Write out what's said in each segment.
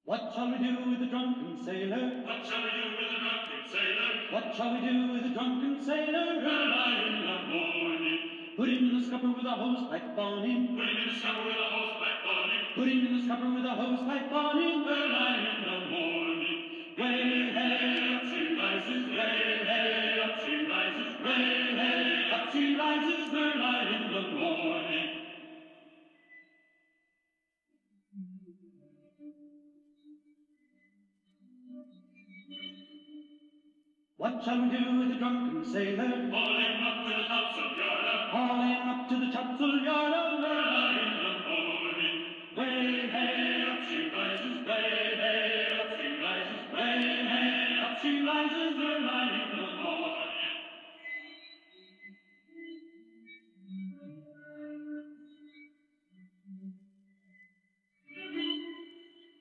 What shall we do with the drunken sailor? What shall we do with the drunken sailor? What shall we do with the drunken sailor? Early in the morning. Put him in the scupper with a hose pipe on him. Put him in the scupper with a hose pipe on him. Put him in the scupper with a hose pipe on him. Early in the morning. Way, hey, up she rises. Way, hey, up she rises. Way, hey, up she rises. Early in the morning. What shall we do with the drunken sailor? Haul him up to the topsail yard. Haul him up to the topsail yard. Early in the morning. Way, hey, up she rises. Way, hey, up she rises. Way, hey, up she rises. Early in the morning.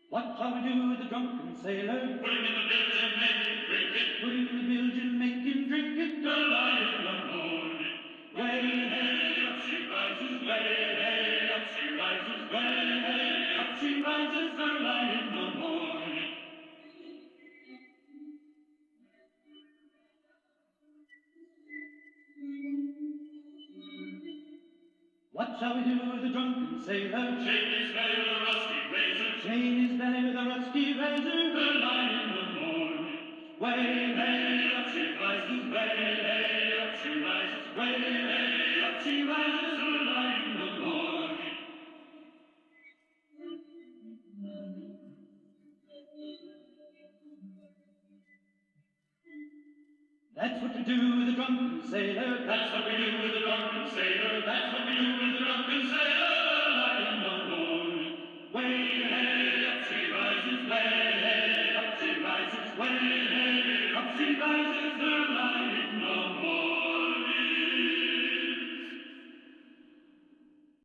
What shall we do with the drunken sailor? Put him in the bilge and make him drink it. Put him in the bilge and make him drink it. Early in the morning. Way, hey, up she rises. Way, hey, up she rises. Way, hey, up she rises. Early in the morning. What shall we do with the drunken sailor? Chain his belly with a rusty razor. Chain his belly with a rusty razor. Early in the morning. Way, hey, up she rises. Way, hey, up she rises. Way, hey, up she rises. Early in the morning. That's what we do with the drunken sailor. That's what we do with the drunken sailor. That's what we do with the drunken sailor. Early in the morning. Way, hey, up she rises. Way, hey, up she rises. Way, hey, up she rises. Early